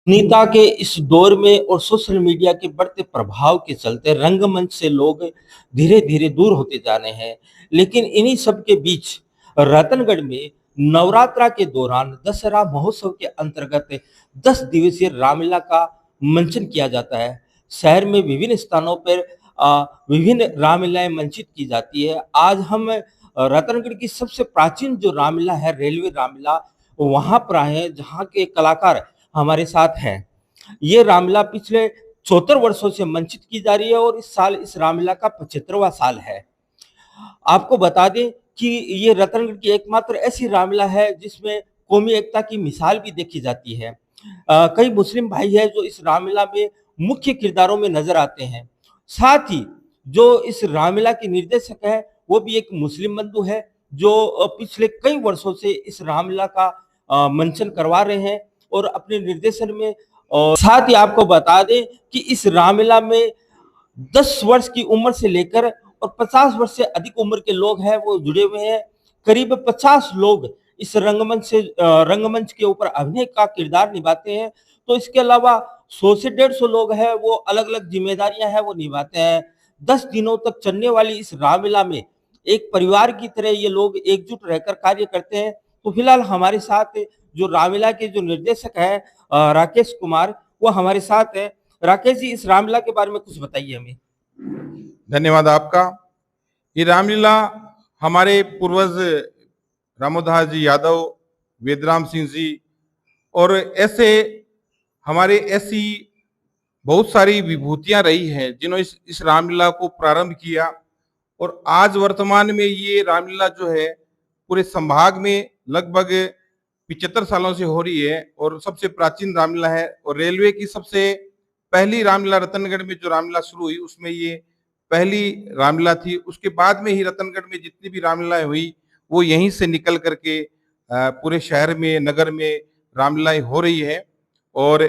नीता के इस दौर में और सोशल मीडिया के बढ़ते प्रभाव के चलते रंगमंच से लोग धीरे-धीरे दूर होते जा रहे हैं। लेकिन इन्हीं सब के बीच रतनगढ़ में नवरात्रा के दौरान दशहरा महोत्सव के अंतर्गत 10 दिवसीय रामलीला का मंचन किया जाता है। शहर में विभिन्न स्थानों पर विभिन्न रामलीलाएँ मंचित की जाती है। आज हम रतनगढ़ की सबसे प्राचीन जो रामलीला है, रेलवे रामलीला, वहाँ पर आए हैं, जहाँ के कलाकार हमारे साथ हैं। ये रामलीला पिछले 74 वर्षों से मंचित की जा रही है और इस साल इस रामलीला का 75वां साल है। आपको बता दें कि ये रतनगढ़ की एकमात्र ऐसी रामलीला है जिसमें कौमी एकता की मिसाल भी देखी जाती है। कई मुस्लिम भाई हैं जो इस रामलीला में मुख्य किरदारों में नज़र आते हैं। साथ ही जो इस रामलीला के निर्देशक हैं, वो भी एक मुस्लिम बंधु है जो पिछले कई वर्षों से इस रामलीला का मंचन करवा रहे हैं और अपने निर्देशन में। और साथ ही आपको बता दें कि इस रामलीला में 10 वर्ष की उम्र से लेकर और 50 वर्ष से अधिक उम्र के लोग हैं वो जुड़े हुए हैं। करीब 50 लोग इस रंगमंच के ऊपर अभिनय का किरदार निभाते हैं। तो इसके अलावा 100 से 150 लोग हैं वो अलग-अलग ज़िम्मेदारियाँ हैं वो निभाते हैं। 10 दिनों तक चलने वाली इस रामलीला में एक परिवार की तरह ये लोग एकजुट रहकर कार्य करते हैं। तो फिलहाल हमारे साथ जो रामलीला के जो निर्देशक हैं राकेश कुमार, वो हमारे साथ हैं। राकेश जी, इस रामलीला के बारे में कुछ बताइए हमें। धन्यवाद आपका। ये रामलीला हमारे पूर्वज रामोदास जी यादव, वेदराम सिंह जी और ऐसी बहुत सारी विभूतियां रही हैं जिन्होंने इस रामलीला को प्रारंभ किया और आज वर्तमान में ये रामलीला जो है पूरे संभाग में लगभग 75 सालों से हो रही है और सबसे प्राचीन रामलीला है। और रेलवे की सबसे पहली रामलीला रतनगढ़ में जो रामलीला शुरू हुई उसमें ये पहली रामलीला थी। उसके बाद में ही रतनगढ़ में जितनी भी रामलीलाएं हुई वो यहीं से निकल करके पूरे शहर में, नगर में रामलीलाएं हो रही है। और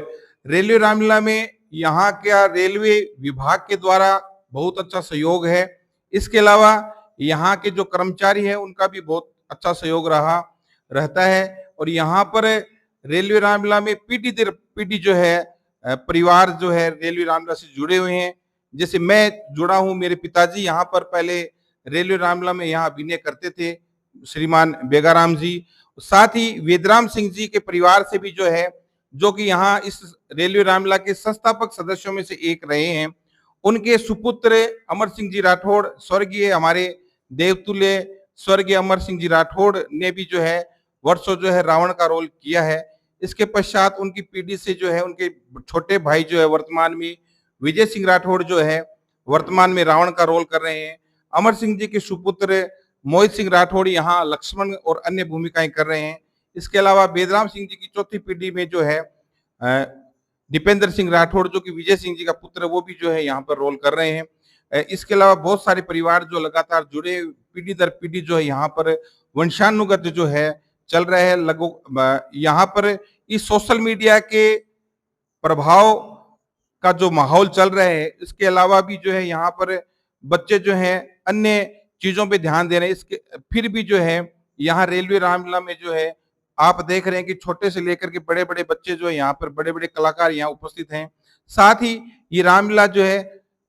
रेलवे रामलीला में यहाँ का रेलवे विभाग के द्वारा बहुत अच्छा सहयोग है। इसके अलावा यहाँ के जो कर्मचारी हैं उनका भी बहुत अच्छा सहयोग रहता है। और यहाँ पर रेलवे रामलीला में पीढ़ी दर पीढ़ी जो है परिवार जो है रेलवे रामलीला से जुड़े हुए हैं। जैसे मैं जुड़ा हूँ, मेरे पिताजी यहाँ पर पहले रेलवे रामलीला में यहाँ अभिनय करते थे, श्रीमान बेगाराम जी। साथ ही वेदराम सिंह जी के परिवार से भी जो है, जो कि यहाँ इस रेलवे रामलीला के संस्थापक सदस्यों में से एक रहे हैं, उनके सुपुत्र अमर सिंह जी राठौड़, स्वर्गीय हमारे देवतुल्य स्वर्गीय अमर सिंह जी राठौड़ ने भी जो है वर्षों जो है रावण का रोल किया है। इसके पश्चात उनकी पीढ़ी से जो है उनके छोटे भाई जो है वर्तमान में विजय सिंह राठौड़ जो है वर्तमान में रावण का रोल कर रहे हैं। अमर सिंह जी के सुपुत्र मोहित सिंह राठौड़ यहाँ लक्ष्मण और अन्य भूमिकाएं कर रहे हैं। इसके अलावा बेदराम सिंह जी की चौथी पीढ़ी में जो है दीपेंद्र सिंह राठौड़ जो कि विजय सिंह जी का पुत्र, वो भी जो है यहाँ पर रोल कर रहे हैं। इसके अलावा बहुत सारे परिवार जो लगातार जुड़े पीढ़ी दर पीढ़ी जो है यहाँ पर वंशानुगत जो है चल रहे हैं। यहाँ पर इस सोशल मीडिया के प्रभाव का जो माहौल चल रहा है, इसके अलावा भी जो है यहाँ पर बच्चे जो हैं अन्य चीजों पे ध्यान दे रहे हैं। इसके फिर भी जो है यहाँ रेलवे रामलीला में जो है आप देख रहे हैं कि छोटे से लेकर के बड़े बड़े बच्चे जो है यहाँ पर बड़े बड़े कलाकार यहाँ उपस्थित हैं। साथ ही ये रामलीला जो है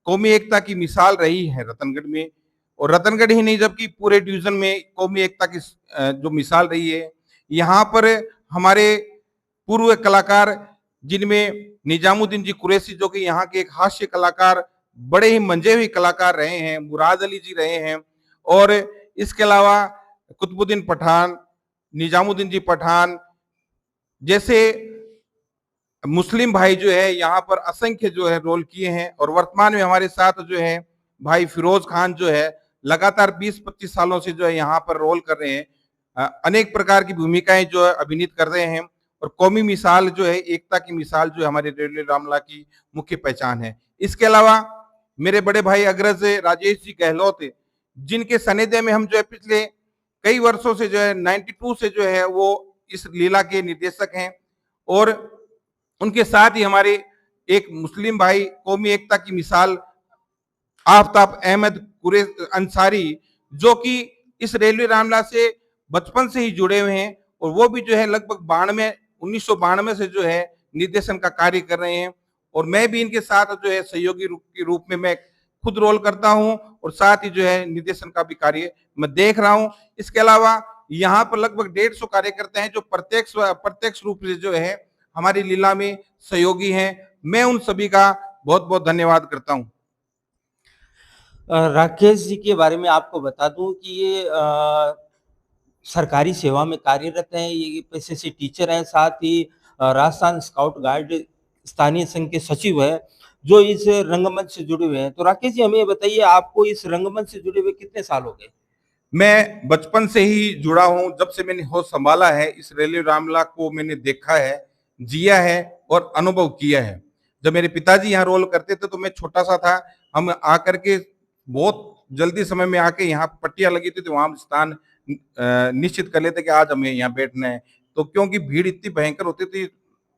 कौमी एकता की मिसाल रही है रतनगढ़ में, और रतनगढ़ ही नहीं जबकि पूरे डिवीजन में कौमी एकता की जो मिसाल रही है। यहाँ पर हमारे पूर्व कलाकार जिनमें निजामुद्दीन जी कुरैशी जो कि यहाँ के एक हास्य कलाकार, बड़े ही मंजे हुए कलाकार रहे हैं, मुराद अली जी रहे हैं, और इसके अलावा कुतुबुद्दीन पठान, निजामुद्दीन जी पठान जैसे मुस्लिम भाई जो है यहाँ पर असंख्य जो है रोल किए हैं। और वर्तमान में हमारे साथ जो है भाई फिरोज खान जो है लगातार 20-25 सालों से जो है यहाँ पर रोल कर रहे हैं। अनेक प्रकार की भूमिकाएं जो है अभिनीत कर रहे हैं और कौमी मिसाल जो है, एकता की मिसाल जो हमारे रेलवे रामलीला की मुख्य पहचान है। इसके अलावा मेरे बड़े भाई अग्रज राजेश जी गहलोत, जिनके सानिध्य में हम जो है पिछले कई वर्षों से जो है 92 से जो है वो इस लीला के निर्देशक हैं। और उनके साथ ही हमारे एक मुस्लिम भाई कौमी एकता की मिसाल आफ्ताब अहमद अंसारी, जो कि इस रेलवे रामलीला से बचपन से ही जुड़े हुए हैं और वो भी जो है लगभग 1992 से जो है निर्देशन का कार्य कर रहे हैं और मैं भी इनके साथ जो है सहयोगी के रूप में मैं खुद रोल करता हूं और साथ ही जो है निर्देशन का भी कार्य मैं देख रहा हूं। इसके अलावा यहाँ पर लगभग 150 कार्यकर्ता हैं जो प्रत्यक्ष रूप से जो है हमारी लीला में सहयोगी हैं। मैं उन सभी का बहुत बहुत धन्यवाद करता हूं। राकेश जी के बारे में आपको बता दूं कि ये सरकारी सेवा में कार्यरत हैं, ये पेशे से टीचर हैं, साथ ही राजस्थान स्काउट गाइड स्थानीय संघ के सचिव हैं, जो इस रंगमंच से जुड़े हुए हैं। तो राकेश जी हमें ये बताइए, आपको इस रंगमंच से जुड़े हुए कितने साल हो गए? मैं बचपन से ही जुड़ा हूं, जब से मैंने होश संभाला है इस रेलवे रामलीला को मैंने देखा है, जिया है और अनुभव किया है। जब मेरे पिताजी यहाँ रोल करते थे तो मैं छोटा सा था, हम आकर के बहुत जल्दी समय में आके यहाँ पट्टियां लगी थी तो वहां स्थान निश्चित कर लेते कि आज हमें यहाँ बैठना है। तो क्योंकि भीड़ इतनी भयंकर होती थी,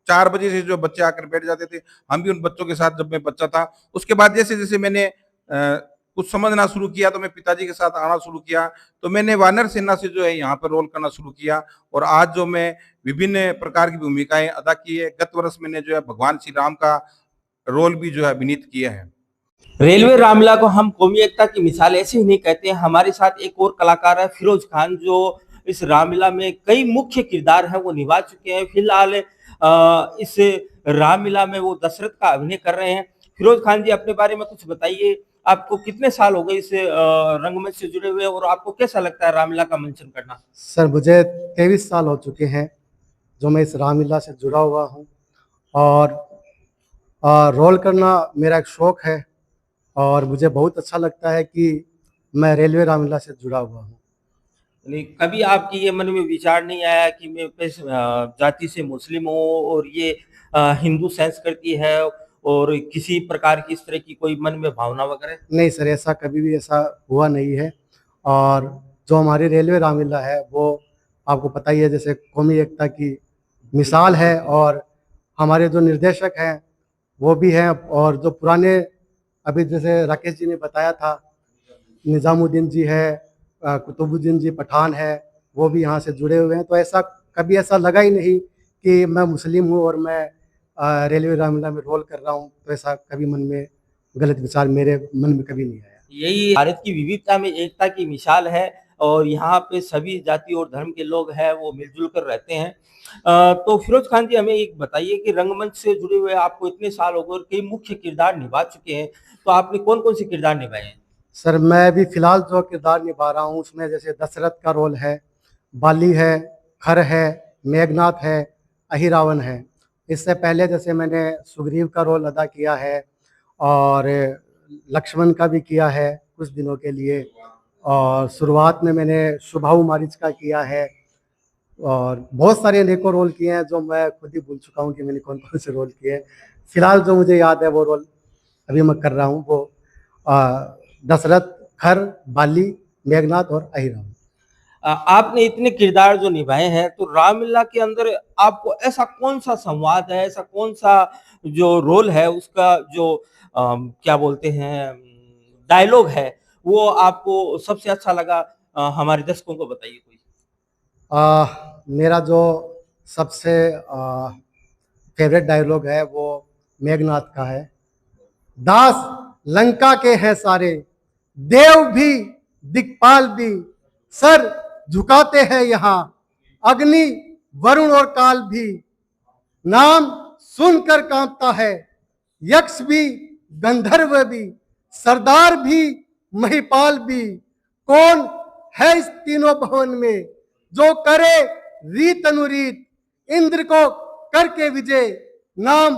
4 बजे से जो बच्चे आकर बैठ जाते थे, हम भी उन बच्चों के साथ जब मैं बच्चा था। उसके बाद जैसे जैसे मैंने कुछ समझना शुरू किया तो मैं पिताजी के साथ आना शुरू किया, तो मैंने वानर सेना से जो है यहाँ पर रोल करना शुरू किया और आज जो मैं विभिन्न प्रकार की भूमिकाएं अदा की है। गत वर्ष मैंने जो है भगवान श्री राम का रोल भी जो है अभिनीत किया है। रेलवे रामलीला को हम कौमी एकता की मिसाल ऐसे ही नहीं कहते हैं। हमारे साथ एक और कलाकार है फिरोज खान, जो इस रामलीला में कई मुख्य किरदार हैं वो निभा चुके हैं। फिलहाल इस रामलीला में वो दशरथ का अभिनय कर रहे हैं। फिरोज खान जी, अपने बारे में कुछ बताइए, आपको कितने साल हो गए इस रंगमंच से जुड़े हुए और आपको कैसा लगता है रामलीला का मंचन करना? सर मुझे 23 साल हो चुके हैं जो मैं इस रामलीला से जुड़ा हुआ हूँ और रोल करना मेरा एक शौक है और मुझे बहुत अच्छा लगता है कि मैं रेलवे रामलीला से जुड़ा हुआ हूँ। नहीं, कभी आपकी ये मन में विचार नहीं आया कि मैं जाति से मुस्लिम हूँ और ये हिंदू संस्कृति है और किसी प्रकार की इस तरह की कोई मन में भावना वगैरह? नहीं सर, ऐसा कभी भी ऐसा हुआ नहीं है और जो हमारी रेलवे रामलीला है वो आपको पता ही है जैसे कौमी एकता की मिसाल है और हमारे जो निर्देशक हैं वो भी हैं और जो पुराने अभी जैसे राकेश जी ने बताया था निज़ामुद्दीन जी है, कुतुबुद्दीन जी पठान है, वो भी यहाँ से जुड़े हुए हैं। तो ऐसा कभी ऐसा लगा ही नहीं कि मैं मुस्लिम हूँ और मैं रेलवे रामलीला में रोल कर रहा हूँ। तो ऐसा कभी मन में गलत विचार मेरे मन में कभी नहीं आया। यही भारत की विविधता में एकता की मिसाल है और यहाँ पे सभी जाति और धर्म के लोग हैं वो मिलजुल कर रहते हैं। तो फिरोज खान जी, हमें एक बताइए कि रंगमंच से जुड़े हुए आपको इतने साल हो गए और कई मुख्य किरदार निभा चुके हैं, तो आपने कौन कौन से किरदार निभाए हैं? सर मैं अभी फिलहाल जो किरदार निभा रहा हूँ उसमें जैसे दशरथ का रोल है, बाली है, खर है, मेघनाथ है, अहिरावण है। इससे पहले जैसे मैंने सुग्रीव का रोल अदा किया है और लक्ष्मण का भी किया है कुछ दिनों के लिए और शुरुआत में मैंने शुभाऊ मारीच का किया है और बहुत सारे अनेकों रोल किए हैं जो मैं खुद ही भूल चुका हूँ कि मैंने कौन कौन से रोल किए हैं। फिलहाल जो मुझे याद है वो रोल अभी मैं कर रहा हूँ, वो दशरथ, खर, बाली, मेघनाथ और अहिरावण। आपने इतने किरदार जो निभाए हैं, तो रामलीला के अंदर आपको ऐसा कौन सा संवाद है, ऐसा कौन सा जो रोल है उसका जो क्या बोलते हैं डायलॉग है, वो आपको सबसे अच्छा लगा? हमारे दर्शकों को बताइए कोई। मेरा जो सबसे फेवरेट डायलॉग है वो मेघनाथ का है। दास लंका के हैं सारे, देव भी दिक्पाल भी, सर झुकाते हैं यहाँ अग्नि वरुण और काल भी, नाम सुनकर कांपता है यक्ष भी गंधर्व भी, सरदार भी महिपाल भी, कौन है इस तीनों भवन में जो करे रीत अनुरीत, इंद्र को करके विजय नाम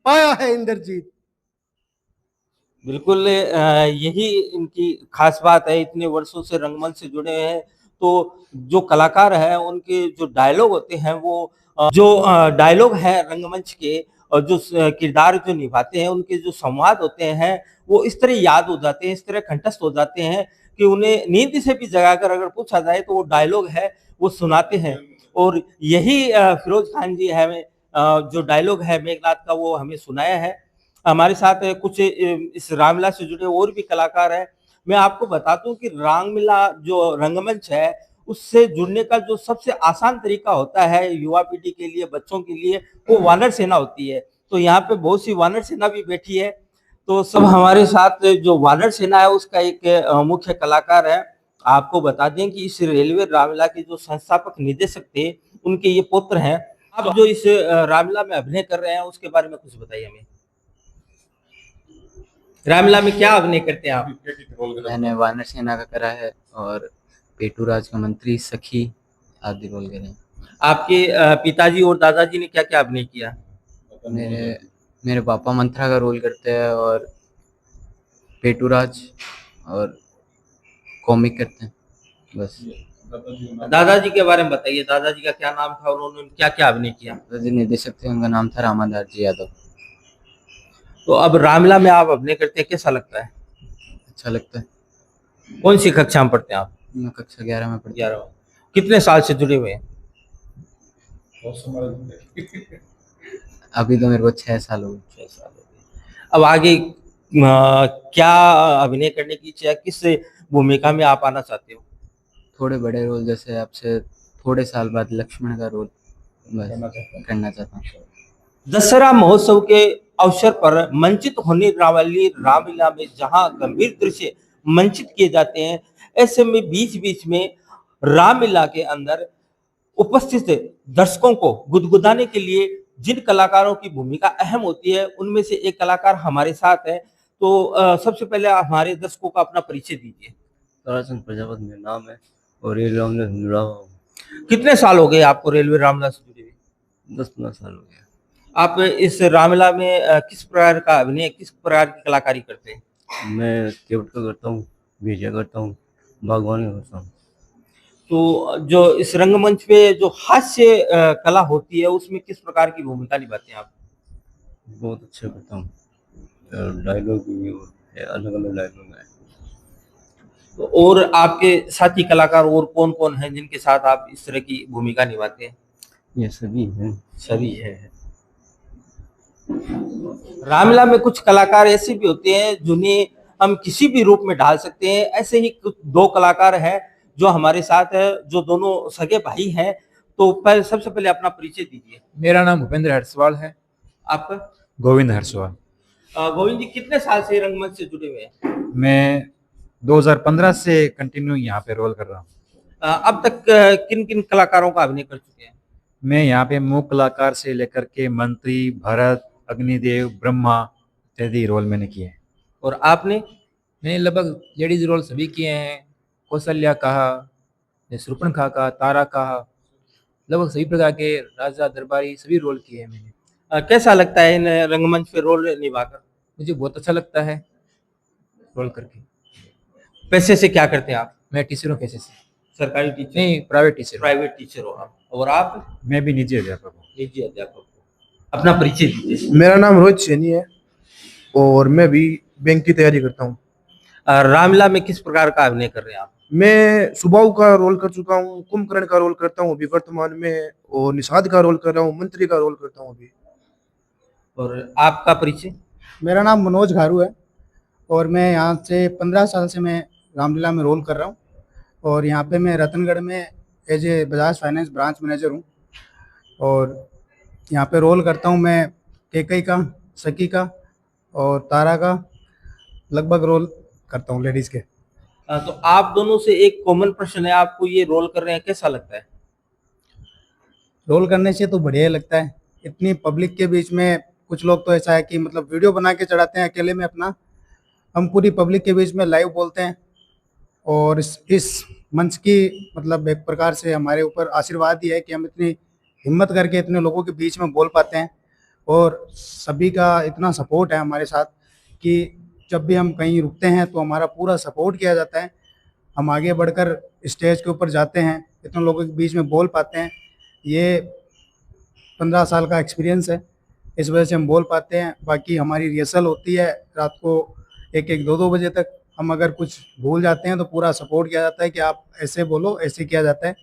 पाया है इंद्रजीत। बिल्कुल, यही इनकी खास बात है। इतने वर्षों से रंगमंच से जुड़े हैं, तो जो कलाकार हैं उनके जो डायलॉग होते हैं वो जो डायलॉग है रंगमंच के और जो किरदार जो निभाते हैं उनके जो संवाद होते हैं वो इस तरह याद हो जाते हैं, इस तरह कंठस्थ हो जाते हैं कि उन्हें नींद से भी जगाकर अगर पूछा जाए तो वो डायलॉग है वो सुनाते हैं। और यही फिरोज खान जी हमें जो डायलॉग है मेघनाथ का वो हमें सुनाया है। हमारे साथ कुछ इस रामलीला से जुड़े और भी कलाकार हैं। मैं आपको बता दूं कि रामलीला जो रंगमंच है उससे जुड़ने का जो सबसे आसान तरीका होता है युवा पीढ़ी के लिए, बच्चों के लिए, वो वानर सेना होती है। तो यहाँ पे बहुत सी वानर सेना भी बैठी है। तो सब हमारे साथ जो वानर सेना है उसका एक मुख्य कलाकार है। आपको बता दें कि इस रेलवे रामलीला के जो संस्थापक निदेशक थे, उनके ये पुत्र हैं। आप जो इस रामलीला में अभिनय कर रहे हैं उसके बारे में कुछ बताइए हमें। रामलीला में क्या अभिनय करते हैं आप? मैंने वानर सेना का करा है और पेटू राज का मंत्री, सखी आदि रोल करे हैं। आपके पिताजी और दादाजी ने क्या-क्या अभिनय किया? मेरे पापा मंत्रा का रोल करते हैं और पेटू राज और कॉमिक करते हैं, बस। दादाजी के बारे में बताइए, दादाजी का क्या नाम था और उन्होंने क्या-क्या अभिनय किया? दादाजी निर्देशक थे, उनका नाम था रामादास जी यादव। तो अब रामलीला में आप अभिनय करते हैं, कैसा लगता है? अच्छा लगता है। कौन सी कक्षा में पढ़ते हैं आप? मैं कक्षा 11 में पढ़ता हूँ। 11 कितने साल से जुड़े हुए हैं? अभी तो मेरे को 6 साल हो गए। 6 साल हो गए। अब आगे क्या अभिनय करने की इच्छा है? किस भूमिका में आप आना चाहते हो? थोड़े बड़े रोल, जैसे आपसे थोड़े साल बाद लक्ष्मण का रोल बस करना चाहता हूँ। दशहरा महोत्सव के अवसर पर मंचित होने वाली रामलीला में जहां गंभीर दृश्य मंचित किए जाते हैं, ऐसे में बीच बीच में रामलीला के अंदर उपस्थित दर्शकों को गुदगुदाने के लिए जिन कलाकारों की भूमिका अहम होती है, उनमें से एक कलाकार हमारे साथ है। तो सबसे पहले हमारे दर्शकों का अपना परिचय दीजिए। ताराचंद प्रजापति मेरा नाम है और रेलवे रामलीला से जुड़ा हुआ हूँ। कितने साल हो गए आपको रेलवे रामलीला से जुड़े हुए? 10-15 साल हो गया। आप इस रामलीला में किस प्रकार का अभिनय, किस प्रकार की कलाकारी करते हैं? मैं केवट का करता हूँ, भेजिया करता हूँ, बागवानी करता हूँ। तो जो इस रंगमंच पे जो हास्य कला होती है उसमें किस प्रकार की भूमिका निभाते हैं आप? बहुत अच्छा करता हूँ। डायलॉग भी अलग-अलग डायलॉग है। तो और आपके साथी कलाकार और कौन-कौन हैं जिनके साथ आप इस तरह की भूमिका निभाते हैं? ये सभी हैं। सभी है। रामलीला में कुछ कलाकार ऐसे भी होते हैं जिन्हें हम किसी भी रूप में ढाल सकते हैं। ऐसे ही कुछ 2 कलाकार हैं जो हमारे साथ है, जो दोनों सगे भाई हैं। तो सबसे पहले अपना परिचय दीजिए। मेरा नाम भूपेंद्र हरसवाल है। आपका? गोविंद हरसवाल। गोविंद जी कितने साल से रंगमंच से जुड़े हुए हैं? मैं 2015 से कंटिन्यू यहाँ पे रोल कर रहा हूँ। अब तक किन-किन कलाकारों का अभिनय कर चुके हैं? मैं यहाँ पे मूक कलाकार से लेकर के मंत्री, भरत, अग्निदेव, ब्रह्मा इत्यादि रोल मैंने किए हैं। और आपने? मैंने लगभग लेडीज रोल सभी किए हैं। कौशल्या कहा, शूर्पणखा का, तारा कहा, लगभग सभी प्रकार के राजा दरबारी सभी रोल किए हैं मैंने। कैसा लगता है इन रंगमंच पे रोल निभाकर? मुझे बहुत अच्छा लगता है रोल करके। पैसे से क्या करते हैं आप? मैं टीचर हूँ। कैसे से? सरकारी टीचर? नहीं, प्राइवेट टीचर। प्राइवेट टीचर हो आप। और आप? मैं भी निजी अध्यापक हूँ। निजी अध्यापक हो। अपना परिचय दीजिए। मेरा नाम रोहित सैनी है और मैं भी बैंक की तैयारी करता हूँ। रामलीला में किस प्रकार का अभिनय कर रहे हैं आप? मैं सुबाहु का रोल कर चुका हूँ, कुंभकर्ण का रोल करता हूँ अभी वर्तमान में, और निषाद का रोल कर रहा हूँ, मंत्री का रोल करता हूँ अभी। और आपका परिचय? मेरा नाम मनोज घारू है और मैं यहाँ से 15 साल से मैं रामलीला में रोल कर रहा हूँ और यहाँ पे मैं रतनगढ़ में as a Bajaj finance branch manager हूँ और यहाँ पे रोल करता हूँ मैं केकई का, सखी का और तारा का, लगभग रोल करता हूँ लेडीज़ के। तो आप दोनों से एक कॉमन प्रश्न है, आपको ये रोल कर रहे हैं कैसा लगता है? रोल करने से तो बढ़िया लगता है। इतनी पब्लिक के बीच में कुछ लोग तो ऐसा है कि मतलब वीडियो बना के चढ़ाते हैं अकेले में अपना, हम पूरी पब्लिक के बीच में लाइव बोलते हैं और इस मंच की मतलब एक प्रकार से हमारे ऊपर आशीर्वाद ही है कि हम इतनी हिम्मत करके इतने लोगों के बीच में बोल पाते हैं और सभी का इतना सपोर्ट है हमारे साथ कि जब भी हम कहीं रुकते हैं तो हमारा पूरा सपोर्ट किया जाता है। हम आगे बढ़कर स्टेज के ऊपर जाते हैं, इतने लोगों के बीच में बोल पाते हैं। ये 15 साल का एक्सपीरियंस है, इस वजह से हम बोल पाते हैं। बाकी हमारी रिहर्सल होती है रात को 1-1, 2-2 बजे तक। हम अगर कुछ भूल जाते हैं तो पूरा सपोर्ट किया जाता है कि आप ऐसे बोलो, ऐसे किया जाता है।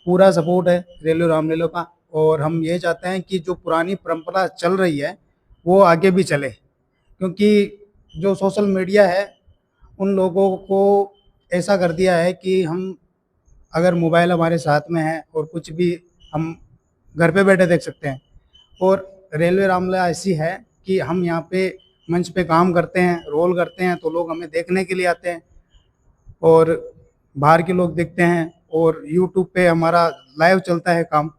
पूरा सपोर्ट है रेलवे रामलीला का और हम ये चाहते हैं कि जो पुरानी परंपरा चल रही है वो आगे भी चले, क्योंकि जो सोशल मीडिया है उन लोगों को ऐसा कर दिया है कि हम अगर मोबाइल हमारे साथ में है और कुछ भी हम घर पे बैठे देख सकते हैं। और रेलवे रामलीला ऐसी है कि हम यहाँ पे मंच पे काम करते हैं, रोल करते हैं, तो लोग हमें देखने के लिए आते हैं और बाहर के लोग देखते हैं। और यूट्यूब पे हमारा लाइव चलता है काम,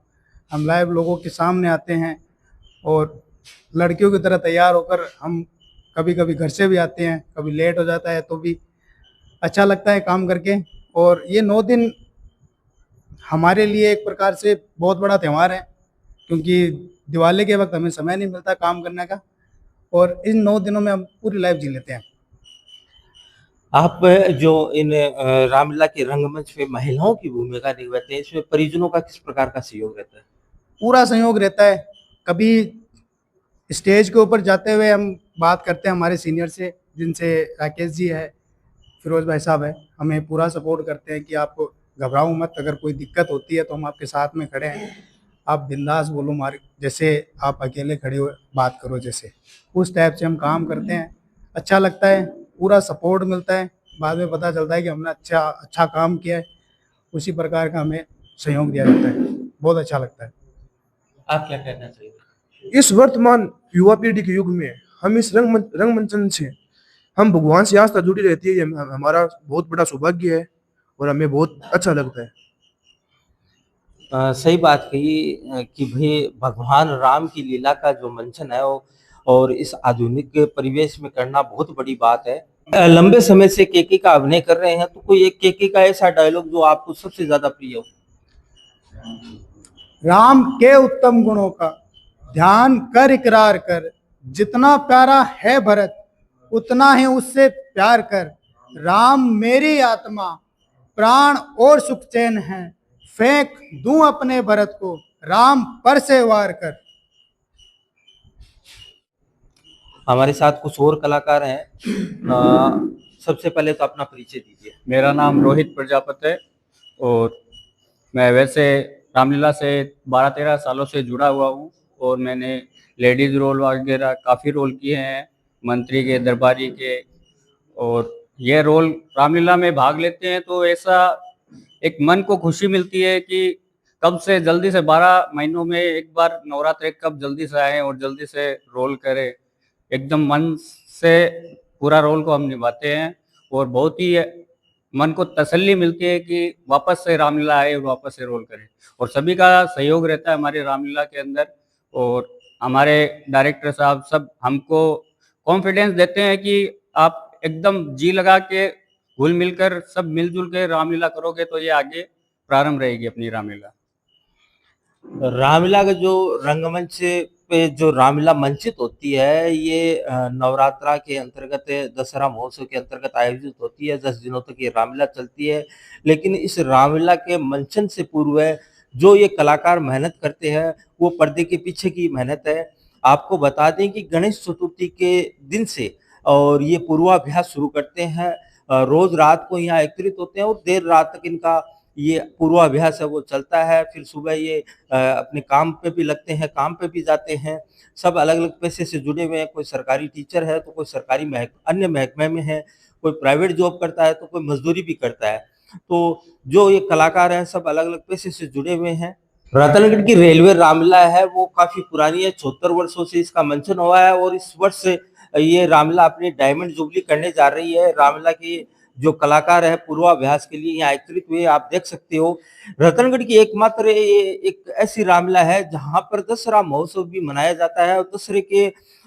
हम लाइव लोगों के सामने आते हैं और लड़कियों की तरह तैयार होकर हम कभी कभी घर से भी आते हैं, कभी लेट हो जाता है तो भी अच्छा लगता है काम करके। और ये 9 दिन हमारे लिए एक प्रकार से बहुत बड़ा त्यौहार है, क्योंकि दिवाली के वक्त हमें समय नहीं मिलता काम करने का, और इन 9 दिनों में हम पूरी लाइफ जी लेते हैं। आप जो इन रामलीला के रंगमंच पे महिलाओं की भूमिका निभाते हैं, इसमें परिजनों का किस प्रकार का सहयोग रहता है? पूरा सहयोग रहता है। कभी स्टेज के ऊपर जाते हुए हम बात करते हैं हमारे सीनियर से, जिनसे राकेश जी है, फिरोज भाई साहब है, हमें पूरा सपोर्ट करते हैं कि आप घबराओ मत, अगर कोई दिक्कत होती है तो हम आपके साथ में खड़े हैं, आप बिंदास बोलो, मारे जैसे आप अकेले खड़े हो बात करो, जैसे उस टाइप से हम काम करते हैं। अच्छा लगता है, पूरा सपोर्ट मिलता है, बाद में पता चलता है कि हमने अच्छा काम किया है, उसी प्रकार का हमें सहयोग दिया जाता है, बहुत अच्छा लगता है। आप क्या कहना चाहिए? इस वर्तमान युवा पीढ़ी के युग में हम इस रंगमंचन से हम भगवान से आस्था जुड़ी रहती है, ये हमारा बहुत बड़ा सौभाग्य है और हमें बहुत अच्छा लगता है। सही बात कही कि भाई भगवान राम की लीला का जो मंचन है वो और इस आधुनिक परिवेश में करना बहुत बड़ी बात है। लंबे समय से केके का अभिनय कर रहे हैं, तो कोई एक केके का ऐसा डायलॉग जो आपको सबसे ज्यादा प्रिय हो? राम के उत्तम गुणों का ध्यान कर इकरार कर, जितना प्यारा है भरत उतना ही उससे प्यार कर। राम मेरी आत्मा प्राण और सुख चैन है, फेंक दूं अपने भरत को, राम पर से वार कर। हमारे साथ कुछ और कलाकार हैं। सबसे पहले तो अपना परिचय दीजिए। मेरा नाम रोहित प्रजापति है और मैं वैसे रामलीला से 12-13 सालों से जुड़ा हुआ हूँ और मैंने लेडीज रोल वगैरह काफ़ी रोल किए हैं, मंत्री के, दरबारी के। और ये रोल रामलीला में भाग लेते हैं तो ऐसा एक मन को खुशी मिलती है कि कब से जल्दी से 12 महीनों में एक बार नवरात्रि कब जल्दी से आए और जल्दी से रोल करें। एकदम मन से पूरा रोल को हम निभाते हैं और बहुत ही मन को तसल्ली मिलती है कि वापस से रामलीला आए और वापस से रोल करें। और सभी का सहयोग रहता है हमारे रामलीला के अंदर और हमारे डायरेक्टर साहब सब हमको कॉन्फिडेंस देते हैं कि आप एकदम जी लगा के घुल मिलकर सब मिलजुल के रामलीला करोगे तो ये आगे प्रारंभ रहेगी अपनी रामलीला। रामलीला का जो रंगमंच पे जो रामलीला मंचित होती है, ये नवरात्रा के अंतर्गत, दशहरा महोत्सव के अंतर्गत आयोजित होती है। 10 दिनों तक ये रामलीला चलती है। लेकिन इस रामलीला के मंचन से पूर्व जो ये कलाकार मेहनत करते हैं, वो पर्दे के पीछे की मेहनत है। आपको बता दें कि गणेश चतुर्थी के दिन से और ये पूर्वाभ्यास शुरू करते हैं। रोज रात को यहाँ एकत्रित होते हैं और देर रात तक इनका ये पूर्वाभ्यास है वो चलता है। फिर सुबह ये अपने काम पे भी लगते हैं, काम पे भी जाते हैं। सब अलग-अलग पेशे से जुड़े हुए हैं। कोई सरकारी टीचर है तो कोई सरकारी अन्य महकमे में है, कोई प्राइवेट जॉब करता है तो कोई मजदूरी भी करता है। तो जो ये कलाकार हैं सब अलग-अलग पेशे से जुड़े हुए हैं। रतनगढ़ की रेलवे रामलीला है वो काफ़ी पुरानी है, 74 वर्षों से इसका मंचन हुआ है और इस वर्ष ये रामलीला अपनी डायमंड जुबली करने जा रही है। रामलीला की जो कलाकार है पूर्वाभ्यास के लिए यहाँ एकत्रित हुए, आप देख सकते हो। रतनगढ़ की एकमात्र ये एक ऐसी रामलीला है जहाँ पर दशहरा महोत्सव भी मनाया जाता है और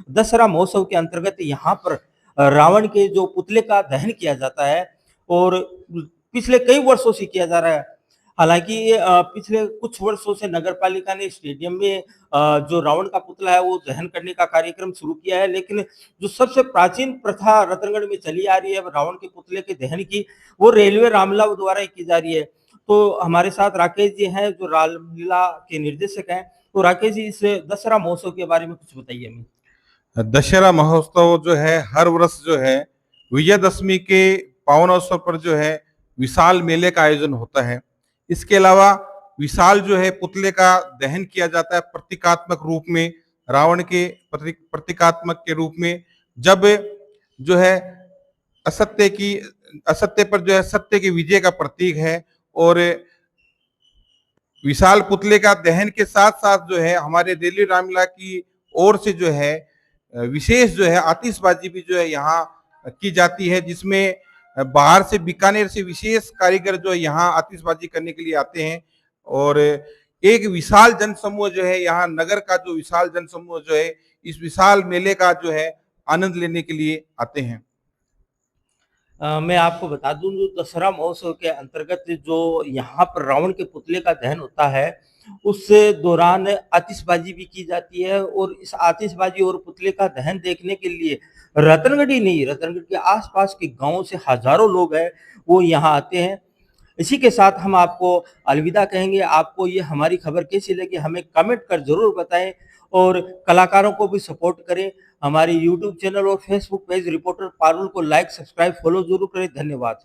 दशहरा महोत्सव के अंतर्गत यहाँ पर रावण के जो पुतले का दहन किया जाता है और पिछले कई वर्षों से किया जा रहा है। हालांकि पिछले कुछ वर्षों से नगर पालिका ने स्टेडियम में जो रावण का पुतला है वो दहन करने का कार्यक्रम शुरू किया है, लेकिन जो सबसे प्राचीन प्रथा रतनगढ़ में चली आ रही है रावण के पुतले के दहन की, वो रेलवे रामलीला द्वारा की जा रही है। तो हमारे साथ राकेश जी हैं जो रामलीला के निर्देशक हैं। तो राकेश जी, इस दशहरा महोत्सव के बारे में कुछ बताइए हमें। दशहरा महोत्सव जो है हर वर्ष जो है विजयदशमी के पावन अवसर पर जो है विशाल मेले का आयोजन होता है। इसके अलावा विशाल जो है पुतले का दहन किया जाता है प्रतीकात्मक रूप में, रावण के प्रतीकात्मक के रूप में, जब जो है असत्य पर जो है सत्य की विजय का प्रतीक है और विशाल पुतले का दहन के साथ साथ जो है हमारे रेलवे रामलीला की ओर से जो है विशेष जो है आतिशबाजी भी जो है यहाँ की जाती है, जिसमें बाहर से बीकानेर से विशेष कारीगर जो है यहाँ आतिशबाजी करने के लिए आते हैं। और एक विशाल जनसमूह जो है यहाँ नगर का जो विशाल जनसमूह जो है इस विशाल मेले का जो है आनंद लेने के लिए आते हैं। मैं आपको बता दूं जो दशहरा महोत्सव के अंतर्गत जो यहाँ पर रावण के पुतले का दहन होता है उस दौरान आतिशबाजी भी की जाती है और इस आतिशबाजी और पुतले का दहन देखने के लिए रतनगढ़ ही नहीं, रतनगढ़ के आसपास के गांवों से हजारों लोग हैं वो यहाँ आते हैं। इसी के साथ हम आपको अलविदा कहेंगे। आपको ये हमारी खबर कैसी लगी हमें कमेंट कर जरूर बताएं और कलाकारों को भी सपोर्ट करें। हमारे यूट्यूब चैनल और फेसबुक पेज रिपोर्टर पारुल को लाइक, सब्सक्राइब, फॉलो जरूर करें। धन्यवाद।